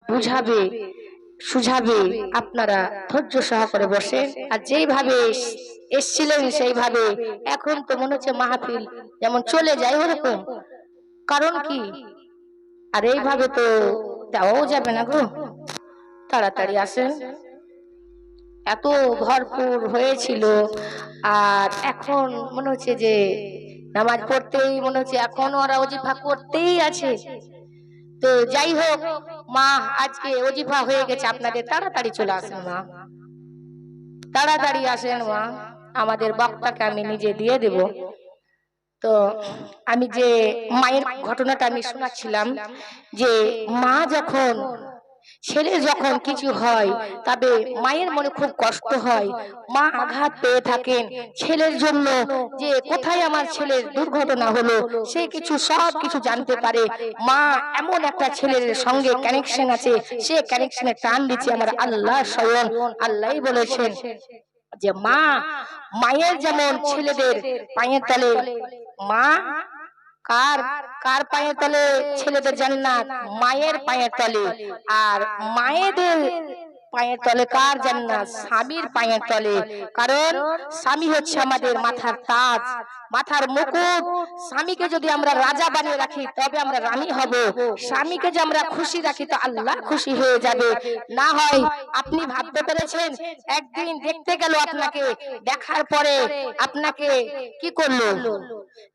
বুঝাবে সুঝাবে, আপনারা ধৈর্য সহকারে বসে। আর যেইভাবে এসছিলেন সেইভাবে এখন তো মনে হচ্ছে মাহফিল যেমন চলে যায় ওরকম। কারণ কি, আর এইভাবে তো দেওয়াও যাবে না গো, তাড়াতাড়ি আসেন। এত ভরপুর হয়েছিল, আর এখন মনে হচ্ছে যে নামাজ পড়তেই মনে হচ্ছে এখন ওরা ওজিফা করতেই আছে। তো যাই হোক মা, আজকে ওজিফা হয়ে গেছে আপনাদের, তাড়াতাড়ি চলে আসেন মা, তাড়াতাড়ি আসেন মা। আমাদের বক্তাকে আমি নিজে দিয়ে দেব। তো আমি যে মায়ের ঘটনাটা আমি শোনাচ্ছিলাম, যে মা যখন ছেলে যখন কিছু হয় তবে মায়ের মনে খুব কষ্ট হয়। মা আঘাত পেয়ে থাকেন ছেলের জন্য, যে কোথায় আমার ছেলের দুর্ঘটনা হলো, সে কিছু সব কিছু জানতে পারে। মা এমন একটা ছেলের সঙ্গে কানেকশন আছে, সে কানেকশনে টান দিচ্ছে আমার আল্লাহ স্বয়ং। আল্লাহই বলেছেন যে মা, মায়ের যেমন ছেলেদের পায়ের তলে, মা কার কার পায়ের তলে ছেলেদের জান্নাত? মায়ের পায়ের তলে। আর মায়েদের পায়ের তলে কার জান্নাত? স্বামীর পায়ের তলে। কারণ স্বামী হচ্ছে আমাদের মাথার তাজ, মাথার মুকুট। স্বামীকে যদি আমরা রাজা বানিয়ে রাখি তবে আমরা রানী হব। স্বামীকে যে আমরা খুশি রাখি তো আল্লাহ খুশি হয়ে যাবে। না হয় আপনি ভাবতে পেরেছেন, একদিন দেখতে গেল আপনাকে, দেখার পরে আপনাকে কি করলো?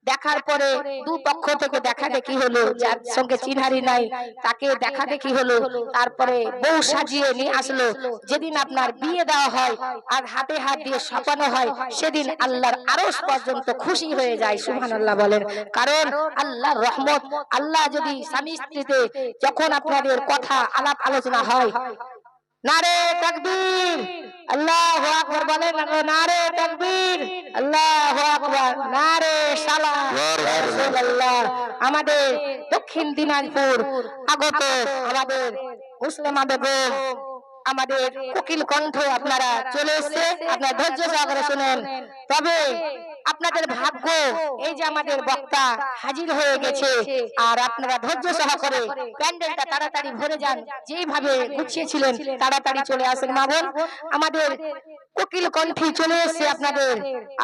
দেখার পরে দু পক্ষ থেকে দেখা দেখি হলো, যার সঙ্গে চিনহারি নাই তাকে দেখা দেখি হলো, তারপরে বউ সাজিয়ে নিয়ে আসলো। যেদিন আপনার বিয়ে দেওয়া হয় আর হাতে হাত দিয়ে সপানো হয়, সেদিন আল্লাহর আরশ পর্যন্ত খুশি হয়ে যায়। সুবহানাল্লাহ বলেন। কারণ আল্লাহর রহমত, আল্লাহ যদি স্বামী স্ত্রীতে যখন আপনাদের কথা আলাপ আলোচনা হয়, নারে তাকবীর, আল্লাহু আকবার বলেন, নারে তাকবীর, আল্লাহু আকবার, নারে সালাম রাসূলুল্লাহ। আমাদের দক্ষিণ দিনাজপুর আগত আমাদের মুসলিমা বেগম, আমাদের কোকিল কণ্ঠ আপনারা চলে এসেছে, আপনারা ধৈর্য সহকারে শুনেন। তবে আপনাদের ভাগ্য এই যে আমাদের বক্তা হাজির হয়ে গেছে, আর আপনারা ধৈর্য সহকারে প্যান্ডেলটা তাড়াতাড়ি ভরে যান, যেইভাবে গুছিয়েছিলেন তাড়াতাড়ি চলে আসেন মা বোন। আমাদের কোকিল কণ্ঠী চলে এসেছে আপনাদের,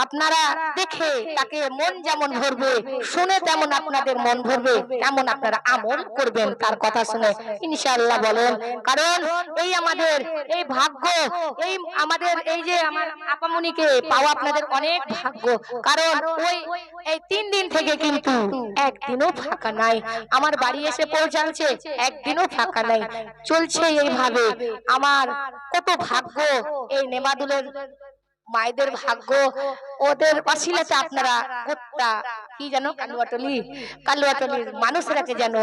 আপনারা দেখে তাকে মন যেমন ভরবে, শুনে তেমন আপনাদের মন ভরবে, তেমন আপনারা আমল করবেন তার কথা শুনে ইনশাআল্লাহ বলেন। কারণ এই আমাদের এই ভাগ্য, এই আমাদের এই যে আমার আপামনিকে পাওয়া আপনাদের অনেক ভাগ্য। কারণ ওই এই 3 দিন থেকে কিন্তু একদিনও ফাঁকা নাই, আমার বাড়ি এসে পৌঁছাচ্ছে, একদিনও ফাঁকা নাই, চলছে এইভাবে। আমার কত ভাগ্য এই নেমাদুলের মায়েদের ভাগ্য, ওদের অশিলাতে আপনারা গোটা কি জানো কালুয়াটলির মানুষরাকে যেন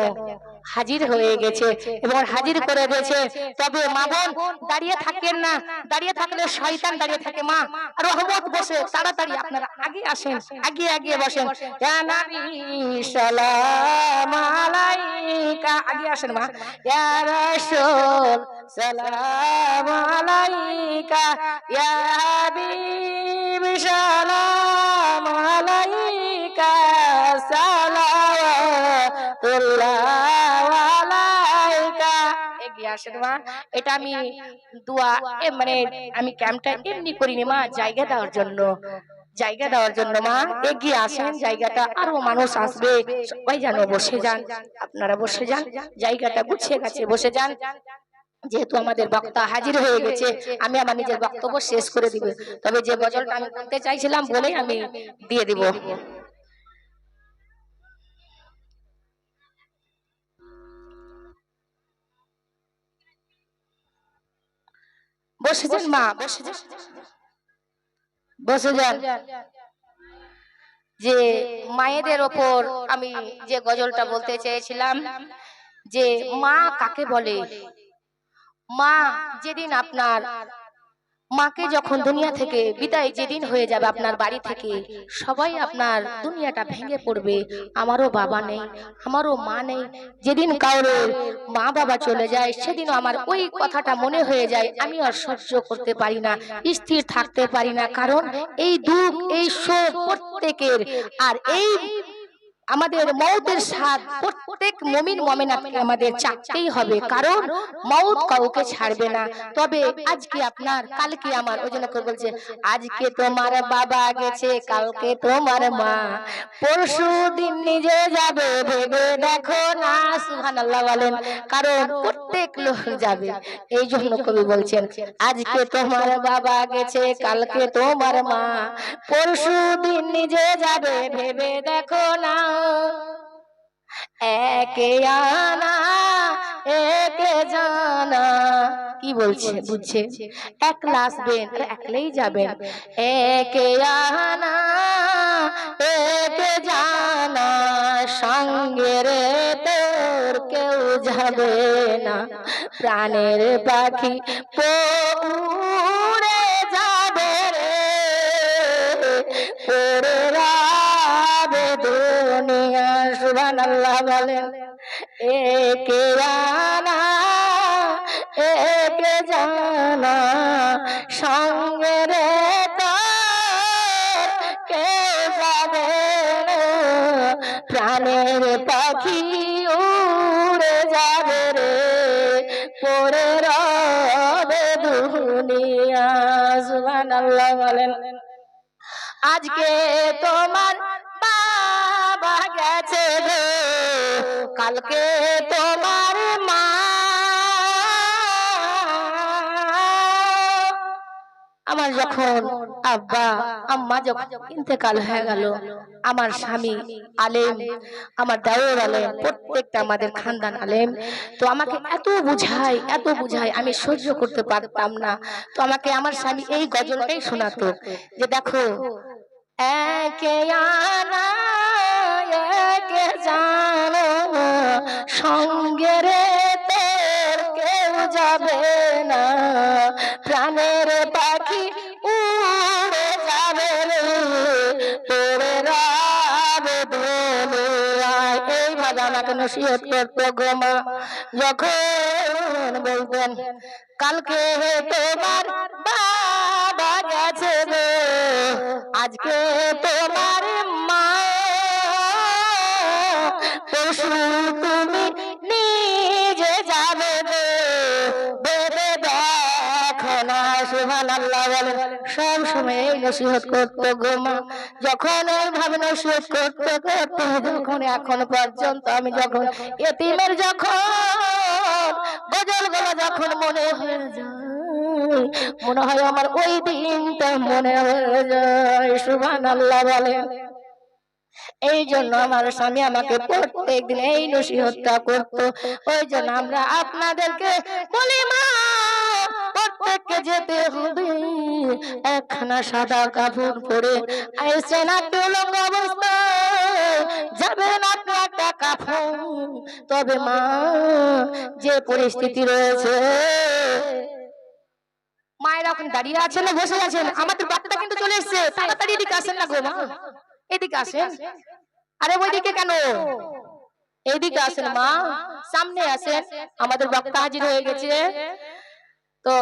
হাজির হয়ে গেছে এবং হাজির করে দিয়েছে। তবে মা বোন দাঁড়িয়ে থাকেন না, দাঁড়িয়ে থাকলে শয়তান দাঁড়িয়ে থাকে। মা রহমত বসে, তাড়াতাড়ি আপনারা আগে আসেন, আগে আগে বসেন। ইয়া নবী সালাম আলাইকা, আগে আসেন মা। ইয়া রাসূল সালাম আলাইকা, ইয়া হাবিব সালাম আলাইকা, সালাওয়াতুল্লাহ আলাইকা। এগিয়ে আসেন মা। এটা আমি দোয়া মানে আমি ক্যাম্পটা এমনি করিনি মা, জায়গা দেওয়ার জন্য, জায়গা দেওয়ার জন্য মা এগিয়ে আসেন। জায়গাটা আরো মানুষ আসবে, সবাই যেন বসে যান, আপনারা বসে যান, জায়গাটা গুছিয়ে গেছে, বসে যান। যেহেতু আমাদের বক্তা হাজির হয়ে গেছে, আমি আমার নিজের বক্তব্য শেষ করে দিব। তবে যে গজলটা আমি বলতে চাইছিলাম বলেই আমি দিয়ে দিব। বসে যান মা, বসে যান, বসে যান। যে মায়েদের ওপর আমি যে গজলটা বলতে চেয়েছিলাম, যে মা কাকে বলে। মা যেদিন আপনার মাকে যখন দুনিয়া থেকে বিদায় যেদিন হয়ে যাবে আপনার বাড়ি থেকে, সবাই আপনার দুনিয়াটা ভেঙে পড়বে। আমারও বাবা নেই, আমারও মা নেই। যেদিন কাউরের মা বাবা চলে যায় সেদিন আমার ওই কথাটা মনে হয়ে যায়, আমি আর সহ্য করতে পারি না, স্থির থাকতে পারি না। কারণ এই দুঃখ, এই শোক প্রত্যেকের। আর এই আমাদের মওতের স্বাদ প্রত্যেক মুমিন মুমিনাতকে আমাদের চাকতেই হবে, কারণ মওত কাউকে ছাড়বে না। তবে আজকে আপনার কালকে আমার, ওইজন্য করে বলছে আজকে তোমার বাবা গেছে, কালকে তোমার মা, পরশু দিন নিজে যাবে, ভেবে দেখো না। সুবহানাল্লাহ বলেন, কারণ প্রত্যেক লোক যাবে। এই জন্য কবি বলছেন আজকে তোমার বাবা গেছে, কালকে তোমার মা, পরশু দিন নিজে যাবে, ভেবে দেখো না। একে আনা একে জানা, কি বলছে বুঝছে, একলা আসবেন আর একলাই যাবেন। একে আনা একে জানা, সঙ্গে রে তোর কেউ যাবে না, প্রাণের পাখি উড়ে যাবে রে, পড়ে রাবে দুনিয়া। সুবহানাল্লাহ বলেন, একে আনা একে জানা, সঙ্গে রে তোর কেউ যাবে না, প্রাণের পাখি উড়ে যাবে রে, পড়ে রবে দুনিয়া। সুবহানাল্লাহ বলেন, আজকে তোমার বাবা গেছে গো, কালকে তোমার মা, আমার যখন আব্বা আম্মা যখন ইন্তেকাল হয়ে গেল, আমার স্বামী আলেম, আমার দেওর আলেম, প্রত্যেকটা আমাদের খানদান আলেম, তো আমাকে এত বুঝাই আমি সহ্য করতে পারতাম না। তো আমাকে আমার স্বামী এই গজলটাই শোনাতো যে দেখো, একে আনা একে জানা, সঙ্গে রে তোর কেউ যাবে না, প্রাণের পাখি উড়ে যাবে রে, পড়ে রাবে দুনিয়ায়। এইভাবে আমাকে নসিহত করতো গো মা, যখন বলতেন কালকে তোমার বাবা গেছে গো, আজকে তোমার মা, পরশু তুমি নিজে যাবে গো, ভেবে দেখো না। সুবহানাল্লাহ বলেন, সব সময় এই নসিহত করতো গো মা। যখন এইভাবে নসিহত করতে করতে যখন এখন পর্যন্ত আমি যখন এতিমের যখন গজলগুলো যখন মনে হয়ে যায়, মনে হয় আমার ওই দিনটা মনে হয়ে যায়। সুবহানাল্লাহ বলেন, এই জন্য আমার স্বামী আমাকে প্রত্যেকদিন এই নসিহতটা করতো। ওই জন্য আমরা আপনাদেরকে বলি মা, প্রত্যেককে যেতে হবে একখানা সাদা কাপড় পরে, আইসেন আপনি উলঙ্গ অবস্থায়, যাবেন আপনি একটা কাফন। তবে মা, যে পরিস্থিতি রয়েছে, মায়েরা এখন দাঁড়িয়ে আছেন না বসে আছেন, আমাদের বাচ্চাটা কিন্তু চলে এসছে, তাড়াতাড়ি এদিকে আসেন না গো মা, এদিকে আসেন। আরে ওইদিকে কেন, এইদিকে আসেন মা, সামনে আসেন, আমাদের বক্তা হাজির হয়ে গেছে। তো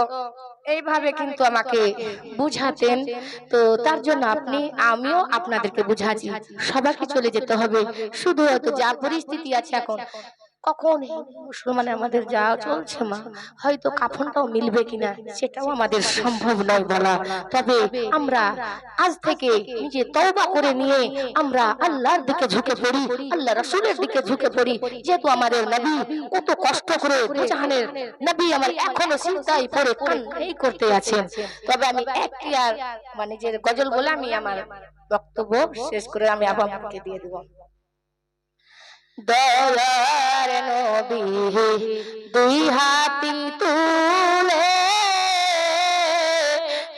এইভাবে কিন্তু আমাকে বুঝাতেন। তো তার জন্য আমিও আপনাদেরকে বুঝাচ্ছি, সবাইকে চলে যেতে হবে। শুধু হয়তো যা পরিস্থিতি আছে এখন, কখন মুসলমানে আমাদের যা চলছে মা, হয়তো কাফনটাও মিলবে কিনা সেটাও আমাদের সম্ভব নয় বলা। তবে আমরা আজ থেকে নিজে তওবা করে নিয়ে আমরা আল্লাহর দিকে ঝুঁকে পড়ি, আল্লাহ রাসূলের দিকে ঝুঁকে পড়ি। যেহেতু আমাদের নবী কত কষ্ট করে, জাহানের নবী আমার এখনো চিন্তায় পড়ে কান্নাই করতে আছেন। তবে আমি একটি আর মানে যে গজল বলে আমি আমার বক্তব্য শেষ করে আমি আবামকে দিয়ে দেব। দয়ার নবী দুই হাতি তুলে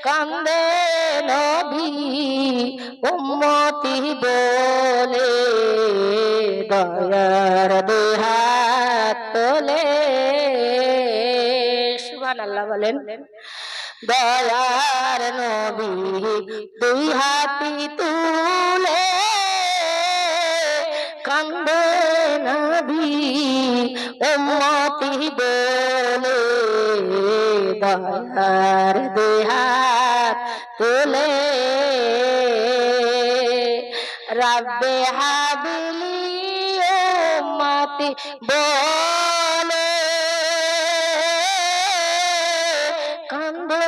কান্দে নবী উম্মতি বলে, দয়ার দুই হাত তোলে। সুবহানাল্লাহ বলেন, দয়ার নবী দুই হাতি তুলে কান্দে নবী উম্মতি বলে, দয়ার দুই হাত তুলে। রব্বে হাবিলি উম্মতি বলে কান্দে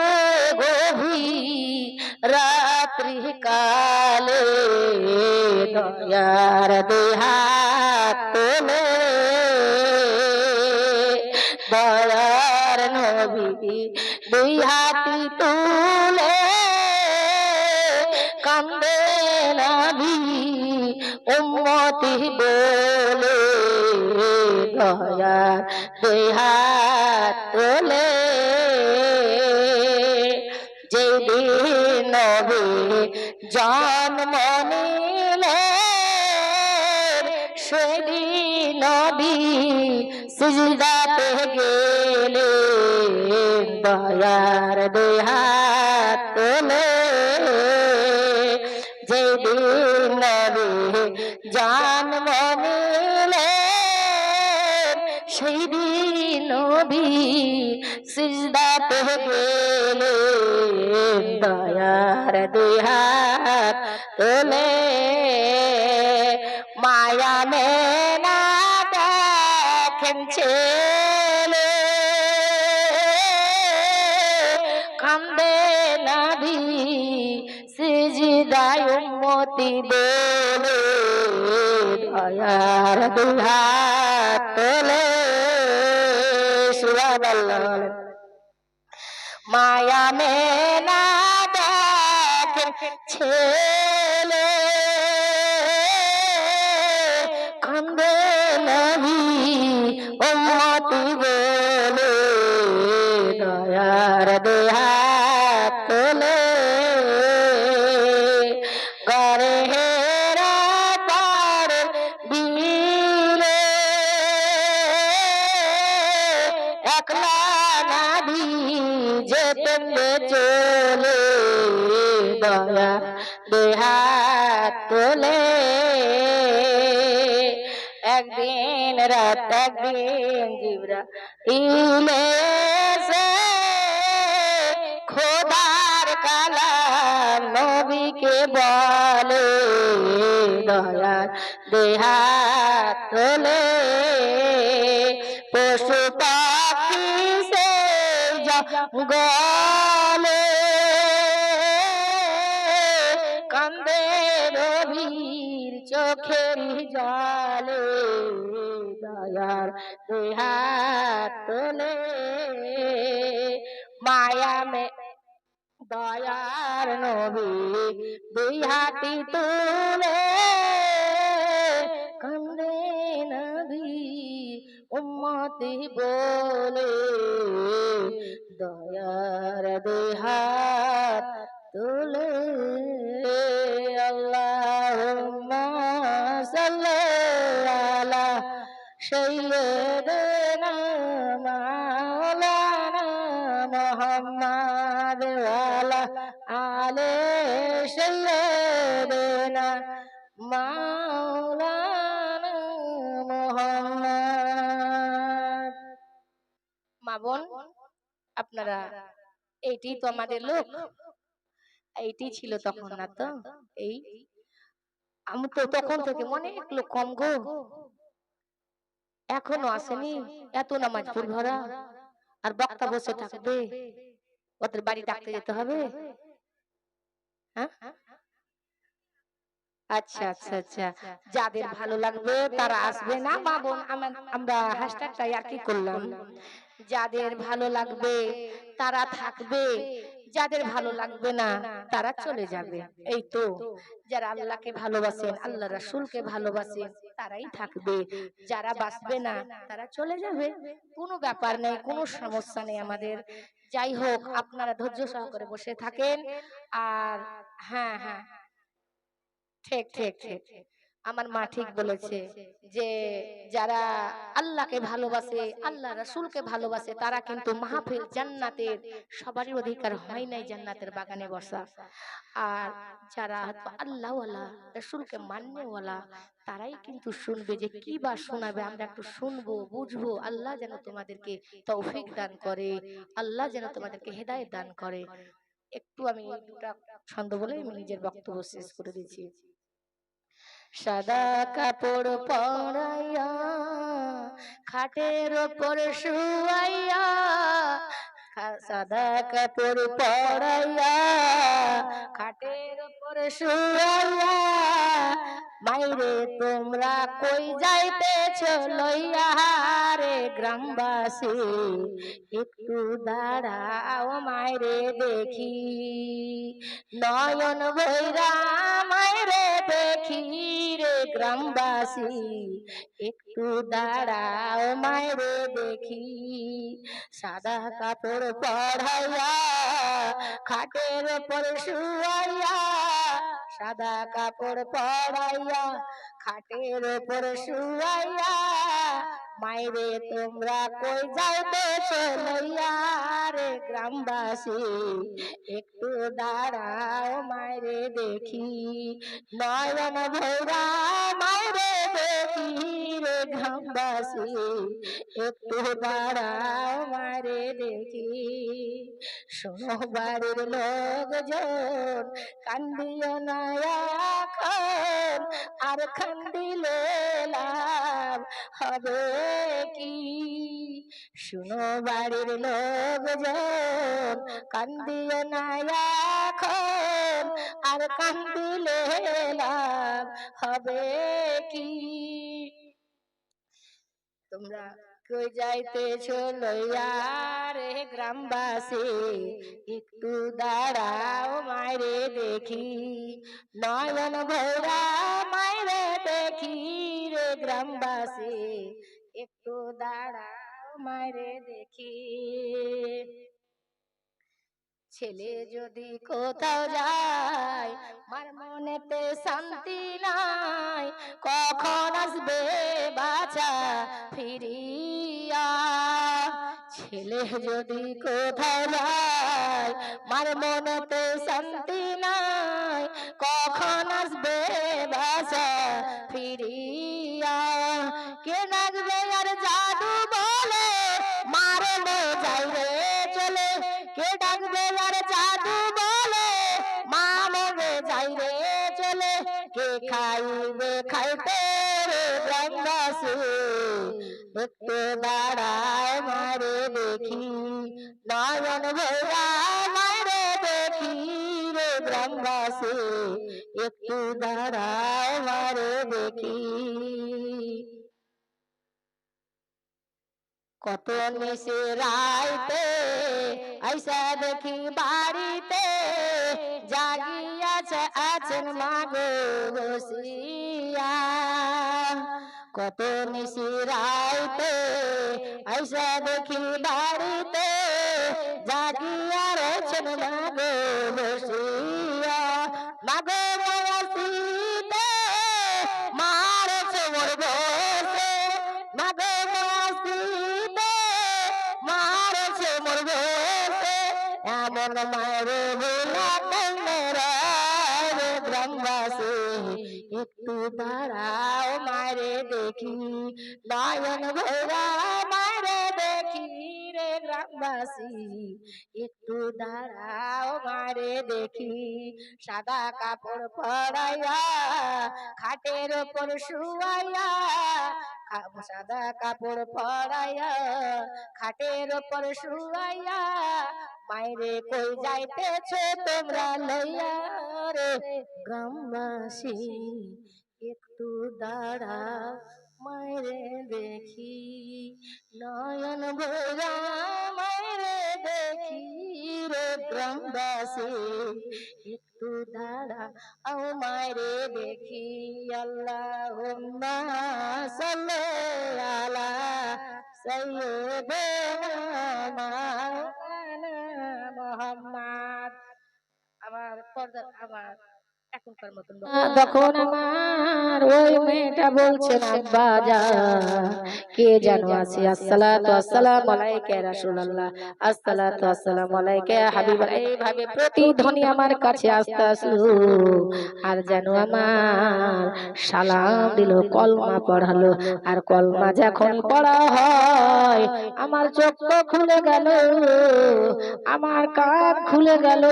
গভীর রাত্রি কালে দয়ার দেহাত তোলে দয়ার নবী দুই হাতি তুলে কান্দে নবী উম্মতি বলে দয়ার দুই হাত তোলে যেদিন নবী জন্ম নিলেন সেদিন নবী সিজদাতে গেলেন দয়ার দুই হাত তোলে যেদিন নবী জন্ম নিলেন সেদিন নবী সিজদাতে গেলেন দয়ার দুই হাত তোলে মায়া মেনা দেখেন ছেলে কান্দে নবী সিজদায় উম্মতি বলে দয়ার দুই হাত তোলে সুবহানাল্লাহ মায়া মেনা দেখেন ছেলে কান্দে নবী উম্মতি বলে দয়ার দুই হাত তোলে গরে হেরা পার বিলে একলা নাবি যেতেন চলে দয়া দুই হাত তোলে একদিন রাত একদিন জিবরাইলে এসে খোদার কালাম নবীকে বলে দয়ার দুই হাত তোলে পশু পাখি সে জঙ্গলে কান্দে নবীর চোখের জলে দয়ার দুই হাত তোলে মায়া মে দয়ার নবী দুই হাতি তুলে কান্দে নবী উম্মতি বলে দয়ার দুই হাত তুলে আল্লাহুম্মা সাল্লি আলা সাইয়্যিদিনা মাওলানা মুহাম্মদ ওয়া আলা আলি সাইয়্যিদিনা মাওলানা মুহাম্মদ। মা বোন আপনারা এইটি তো আমাদের লোক এইটি ছিল তখন না তো এই আমি তো তখন থেকে অনেক লোক কম গো এখনো আসেনি এত নামাজ ফুল ভরা আর বক্তা বসে থাকবে ওদের বাড়ি ডাকতে যেতে হবে হ্যাঁ আচ্ছা আচ্ছা আচ্ছা যাদের ভালো লাগবে তারা আসবে না মা বোন আমরা হ্যাশট্যাগটাই আর কি করলাম যাদের ভালো লাগবে তারা থাকবে যাদের ভালো লাগবে না তারা চলে যাবে এই তো যারা আল্লাহকে ভালোবাসেন আল্লাহ রাসূলকে ভালোবাসেন তারাই থাকবে যারা বাসবে না তারা চলে যাবে কোনো ব্যাপার নেই কোনো সমস্যা নেই আমাদের যাই হোক আপনারা ধৈর্য সহকারে বসে থাকেন আর হ্যাঁ হ্যাঁ ঠিক ঠিক ঠিক আমার মা ঠিক বলেছে যে যারা আল্লাহকে ভালোবাসে আল্লাহ রাসূলকে ভালোবাসে তারা কিন্তু মাহফিল জান্নাতের সবারই অধিকার হয় নাই জান্নাতের বাগানে বসা আর যারা আল্লাহ ওয়ালা রাসূলকে মানে ওয়ালা তারাই কিন্তু শুনবে যে কি বা শোনাবে আমরা একটু শুনবো বুঝবো আল্লাহ যেন তোমাদেরকে তৌফিক দান করে আল্লাহ যেন তোমাদেরকে হেদায়েত দান করে একটু আমি দুটা ছন্দ বলে আমি নিজের বক্তব্য শেষ করে দিচ্ছি সাদা কাপড় পরাইয়া খাটের ওপর শুয়াইয়া, সাদা কাপড় পরাইয়া খাটের ওপর শুয়াইয়া, মাইরে তোমরা কই যাইতেছ লইয়া রে গ্রামবাসী, একটু দাঁড়াও মাইরে দেখি, নয়ন ভৈরা মাইরে দেখি রে গ্রামবাসী, একটু দাঁড়াও মাইরে দেখি, সাদা কাপড় পরাইয়া খাটের ওপর শুয়াইয়া, সাদা কাপড় পরাইয়া খাটের ওপর শুয়াইয়া, মাইরে তোমরা কই যাইতেছ লইয়া রে গ্রামবাসী, একটু দাঁড়াও মাইরে দেখি, নয়ন ভৈরা মাইরে দেখি রে গ্রামবাসী, একটু দাঁড়াও মাইরে দেখি। শোনো বাড়ির লোকজন কান্দিও না এখন, আর কান্দিলে লাভ হবে কি, শোনো বাড়ির লোকজন কান্দিও না এখন, আর কান্দিলে লাভ হবে কি, তোমরা কই যাইতেছ লইয়া রে গ্রামবাসী, একটু দাঁড়াও মাইরে দেখি, নয়ন ভৈরা মাইরে দেখি রে গ্রামবাসী, একটু দাঁড়াও মাইরে দেখি। ছেলে যদি কোথাও যায় মার মনেতে শান্তি নাই, কখন আসবে বাছা ফিরিয়া, ছেলে যদি কোথাও যায় মার মনেতে শান্তি নাই, কখন আসবে বাছা ফিরিয়া, কে নাচবে আর জাদু বলে মারলে যাই রে চলে, কে ডাকবে আর জাদু বলে মা মরে যাই রে চলে, কে খাইবে খাইতে রে গ্রামবাসী, একটু দাঁড়ায় মারে দেখি, নয়ন ভৈরা মারে দেখি রে গ্রামবাসী, একটু দাঁড়ায় মারে দেখি। কত নিশে রাইতে আইসা দেখি বাড়িতে, জাগিয়াছে আছেন মাগো বসিয়া, কত নিশি রাইতে আইসা দেখি বাড়িতে, জাগিয়া রয়েছেন মাগো বসিয়া, মাগো বসিতে মারছে মোর বসে, মাগো বসিতে মারছে মোর বসে, এমন মারে ভোলা তোমরা রে গ্রামবাসী, একটু দাঁড়াও মারে দেখি, নয়ন ভৈরা মারে দেখি রে গ্রামবাসী, একটু দাঁড়াও মারে দেখি, সাদা কাপড় পরাইয়া খাটের ওপর শুয়াইয়া, সাদা কাপড় পরাইয়া খাটের ওপর শুয়াইয়া, মাইরে কই যাইতেছ তোমরা লইয়া রে গ্রামবাসী, একটু দাঁড়াও মাইরে দেখি, নয়ন ভৈরা মাইরে দেখি রে গ্রামবাসী, একটু দাঁড়াও মাইরে দেখি। আল্লাহুম্মা সাল্লি আলা সাইয়্যিদিনা মাওলানা মুহাম্মদ। আমার পর্দার আমার এখনকার মতন তখন আমার ওই মেয়েটা বলছে আব্বা যা কে যেন আছে, আসসালাতু আসসালামু আলাইকা রাসূলুল্লাহ, আসসালাতু আসসালামু আলাইকা হাবিবাল্লাহ, এইভাবে প্রতিধ্বনি আমার কাছে আসতে আসলো, আর যেন আমার সালাম দিল, কলমা পড়ালো, আর কলমা যখন পড়া হয় আমার চোখ খুলে গেল, আমার কান খুলে গেল,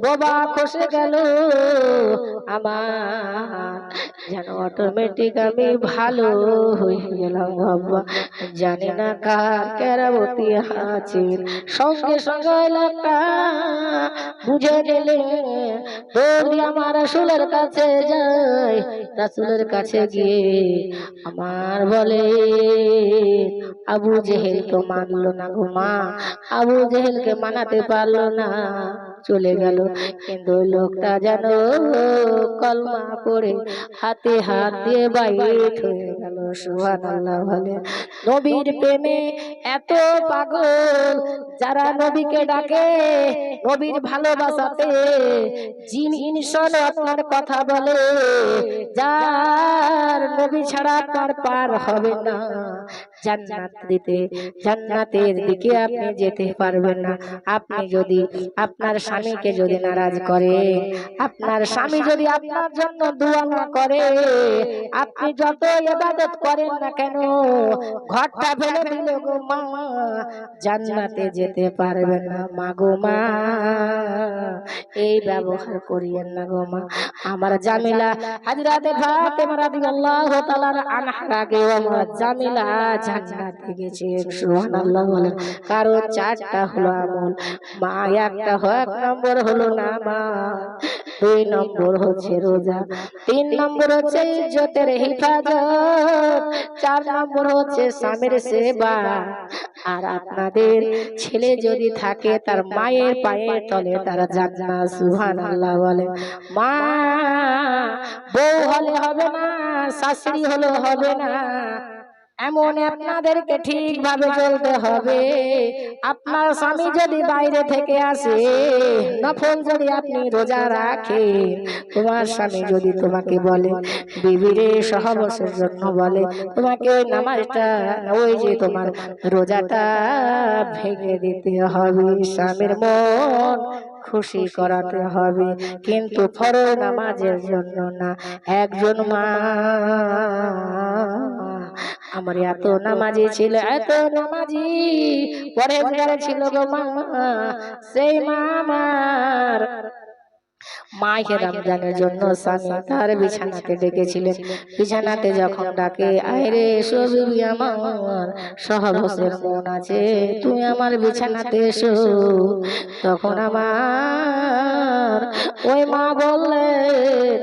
বোবা খসে গেল, আমার যেন অটোমেটিক আমি ভালো হয়ে গেলাম বাবা। জানি না কার কেরামতি আছেন, সঙ্গে সঙ্গে লোকটা বুঝে নিলে দৌড়ি আমার রাসূলের কাছে যায়। রাসূলের কাছে গিয়ে আমার বলে, আবু জেহেল তো মানলো না গো মা, আবু জেহেলকে মানাতে পারলো না, চলে গেল। কিন্তু ওই লোকটা যেন কলমা পড়ে হাতে হাত দিয়ে বাইর হয়ে গেল। সুবহানাল্লাহ বলে। নবীর প্রেমে এত পাগল যারা নবীকে ডাকে, নবীর ভালোবাসাতে জিন ইনসান আপনার কথা বলে, যার নবী ছাড়া আপনার পার হবে না জান্নাতের দিকে আপনি যেতে পারবেন না। আপনি যদি আপনার স্বামীকে যদি নারাজ করে, আপনার স্বামী যদি আপনার জন্য দোয়া না করে, আপনি যত ইবাদত করেন না কেন, ঘরটা ফেলে দিলে গো মা জান্নাতে যেতে পারবেন না। মা গো মা, এই ব্যবহার করিয়েন না গো মা। আমার জামিলা হযরতে ফাতেমা রাদিয়াল্লাহু তাআলা আনহার আগে আমার জামিলা জান্নাতে গেছে। সুবহানাল্লাহ বলেন। কারণ চারটা হলো আমল মা, এক নম্বর হলো নামাজ, 2 নম্বর হচ্ছে রোজা, 3 নম্বর হচ্ছে ইজ্জতের হেফাজত, 4 নম্বর হচ্ছে স্বামীর সেবা। আর আপনাদের ছেলে যদি থাকে তার মায়ের পায়ের তলে তার জান্নাত। সুবহানাল্লাহ বলে। মা বউ হলে হবে না, শাশুড়ি হলে হবে না, এমন আপনাদেরকে ঠিকভাবে চলতে হবে। আপনার স্বামী যদি বাইরে থেকে আসে, নফল যদি আপনি রোজা রাখে, তোমার স্বামী যদি তোমাকে বলে বিবি রে সহবাসের জন্য বলে, তোমাকে ওই নামাজটা, ওই যে তোমার রোজাটা ভেঙে দিতে হবে, স্বামীর মন খুশি করাতে হবে, কিন্তু ফরজ নামাজের জন্য না। একজন মা আমার এত নামাজি ছিল, এত নামাজি পরেজগার ছিল গো মা, সেই মা আমার মাহে রমজানের জন্য স্বামী তার বিছানাতে ডেকেছিলেন। বিছানাতে যখন ডাকে, আরে এসো বিবি আমার, সহবাসের মন আছে, তুমি আমার বিছানাতে এসো। তখন আমার ওই মা বললেন,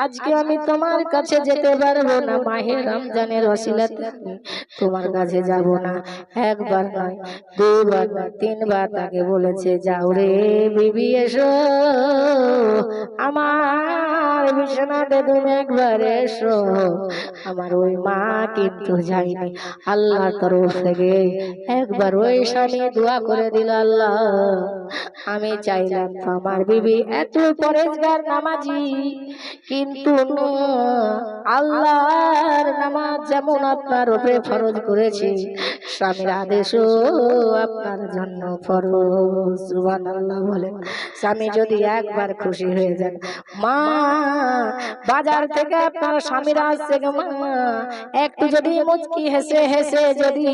আজকে আমি তোমার কাছে যেতে পারবো না, মাহে রমজানের ওসিলাতে তোমার কাছে যাব না। একবার নয়, 2 বার নয়, 3 বার তাকে বলেছে, যাও রে বিবি এসো, আমার বিছানাতে তুমি একবার এসো। আমার ওই মা কিন্তু যায়নি। আল্লাহর তরফ থেকে একবার ওই স্বামী দোয়া করে দিল, আল্লাহ আমি চাইলাম তো আমার বিবি এত পরেজগার নামাজি, কিন্তু আল্লাহর নামাজ যেমন আপনার উপরে ফরজ করেছে, স্বামীর আদেশও আপনার জন্য ফরজ। সুবহানাল্লাহ বলে। স্বামী যদি একবার খুশি হয়ে যান, মা বাজার থেকে আপনার স্বামীরা আসছে গো মা, একটু যদি মুচকি হেসে হেসে যদি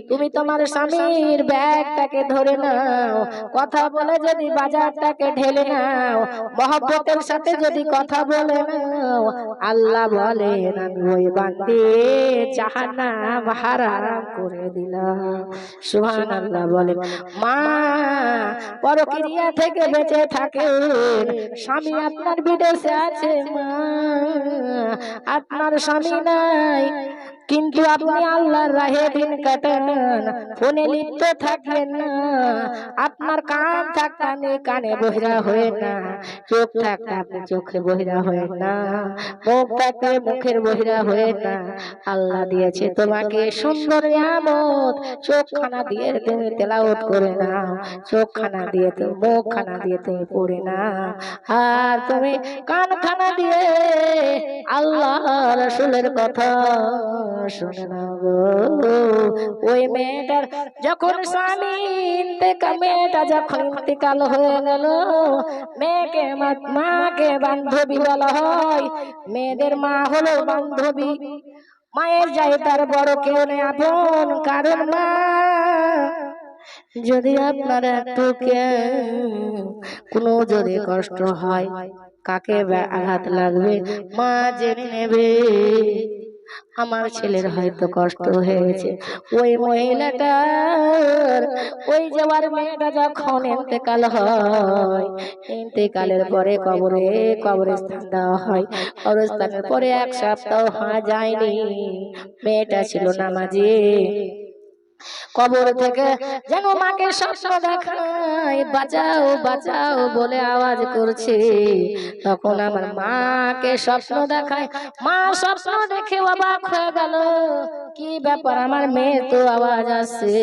তুমি তোমার স্বামীর ব্যাগটাকে ধরে নাও, কথা বলে যদি বাজারটাকে ঢেলে নাও, মহব্বতের সাথে যদি কথা বলে নাও, আল্লাহ বলেন আমি ওই বান্দে জাহান্নাম হারাম করে দিলাম। সুবহানাল্লাহ বলে। মা পরক্রিয়া থেকে বেঁচে থাকেন, স্বামী আপনার বিদেশে আছে মা, আপনার স্বামী নাই, কিন্তু আপনি আল্লাহর রাহে দিন কাটান, ফোনে লিপ্ত থাকেন না, আপনার কান থাকতে আপনি কানে বহিরা হয়ে না, চোখ থাকতে আপনি চোখে বহিরা হয়ে না, মুখ থাকতে মুখের বহিরা হয়ে না। আল্লাহ দিয়েছে তোমাকে সুন্দর নিয়ামত, চোখখানা দিয়ে তুমি তেলাওয়াত করে না, চোখখানা দিয়ে তুমি, মুখখানা দিয়ে তুমি পড়ে না, আর তুমি কানখানা দিয়ে আল্লাহ রাসূলের কথা শুনে না গো। ওই মেয়েটার যখন স্বামী মেয়েটা যখন ইন্তেকাল হয়ে গেল, মেয়েকে মাকে বান্ধবী বলা হয়, মেয়েদের মা হলো বান্ধবী। মায়ের যায় তার বড় কেউ নেই আপন, কারণ মা যদি আপনার একটু কোনো যদি কষ্ট হয়, কাকে আঘাত লাগবে মা জেনে নেবে। আমার ছেলের হয়তো কষ্ট হয়েছে, ওই মহিলাটার ওই যাওয়ার মেয়েটা যখন ইন্তেকাল হয়, ইন্তেকালের পরে কবরস্থান দেওয়া হয়। কবরস্থানের পরে 1 সপ্তাহ যায়নি, মেয়েটা ছিল নামাজি। কবর থেকে যেন মাকে স্বপ্ন দেখায়, বাঁচাও বাঁচাও বলে আওয়াজ করছে। তখন আমার মাকে স্বপ্ন দেখায়, মা স্বপ্ন দেখে অবাক হয়ে গেল, কি ব্যাপার আমার মেয়ে তো আওয়াজ আসছে,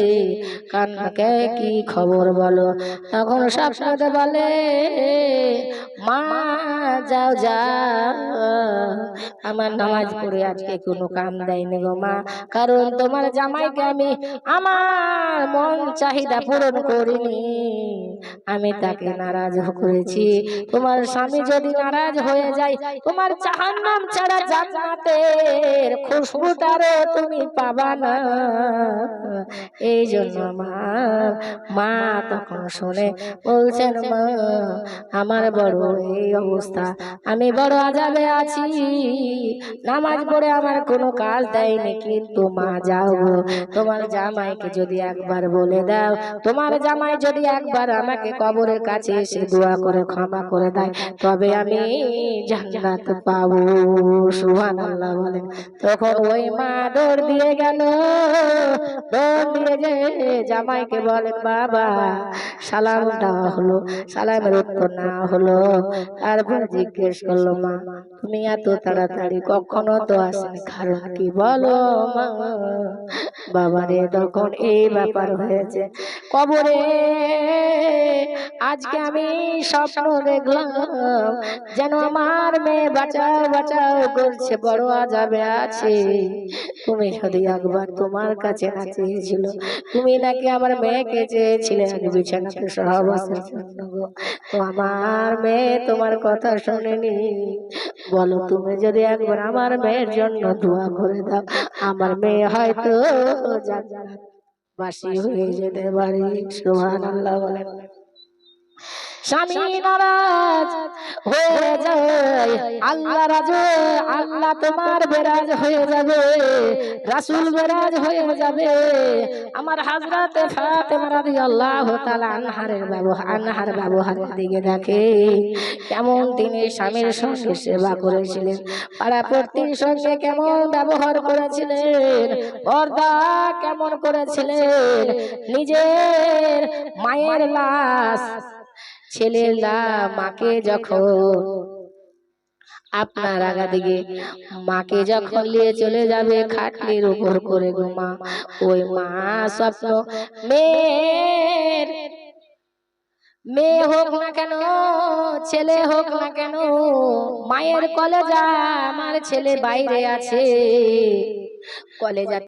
কান্নাকে কি খবর বলো। তখন স্বপ্নতে বলে, মা যাও যাও, আমার নামাজ পড়ে আজকে কোনো কাম দেয়নি গো মা, কারণ তোমার জামাইকে আমি আমার মন চাহিদা পূরণ করিনি, আমি তাকে নারাজ করেছি। তোমার স্বামী যদি নারাজ হয়ে যায়, তোমার জাহান্নাম ছাড়া জান্নাতের খুশবুটারও তুমি পাবা না। এই জন্য মা তখন শুনে বলছেন, মা আমার বড় এই অবস্থা, আমি বড় আযাবে আছি, নামাজ পড়ে আমার কোনো কাজ দেয়নি, কিন্তু মা যাও গো, তোমার জামাইকে যদি একবার বলে দাও, তোমার জামাই যদি একবার আমাকে কবরের কাছে এসে দোয়া করে ক্ষমা করে দেয়, তবে আমি জান্নাত পাবো। সুবহানাল্লাহ বলেন। তখন ওই মা দৌড় দিয়ে গেল, দৌড় দিয়ে যে জামাইকে বলেন, বাবা সালাম দেওয়া হলো, সালামের উত্তর না হলো। তারপর জিজ্ঞেস করলো, মা তুমি এত তাড়াতাড়ি কখনো তো আসেনি, কারণ কি বলো মা। বাবারে তখন এই ব্যাপার হয়েছে, কবরে আজকে আমি স্বপ্ন দেখলাম, যেন আমার মেয়ে বাঁচাও বাঁচাও করছে, বড় আযাবে আছে। তুমি যদি একবার তোমার কাছে না চেয়েছিল, তুমি নাকি আমার মেয়েকে চেয়েছিলে আমি বিছানাতে সহবাসের জন্য, তো আমার মেয়ে তোমার কথা শোনেনি। বলো তুমি যদি একবার আমার মেয়ের জন্য দোয়া করে দাও, আমার মেয়ে হয়তো জান্নাতবাসী হয়ে যেতে পারে। সুবহানাল্লাহ বলেন। স্বামী নারাজ হয়ে যায়, আল্লাহ রাজে, আল্লাহ তোমার বেরাজ হয়ে যাবে, রাসূল বেরাজ হয়ে যাবে। আমার হযরতে ফাতেমা রাদিয়াল্লাহু তাআলা আনহার ব্যবহারের দিকে দেখে, কেমন তিনি স্বামীর সঙ্গে সেবা করেছিলেন, পাড়াপড়শির সঙ্গে কেমন ব্যবহার করেছিলেন, পর্দা কেমন করেছিলেন, নিজের মায়ের লাশ, ছেলের মাকে যখন আপনার আগা দিকে মাকে যখন নিয়ে চলে যাবে খাটলির উপর করে গো মা, ওই মা স্বপ্ন মেয়ে হোক না কেন, ছেলে হোক না কেন, মায়ের কলেজা, আমার ছেলে বাইরে আছে, কলেজা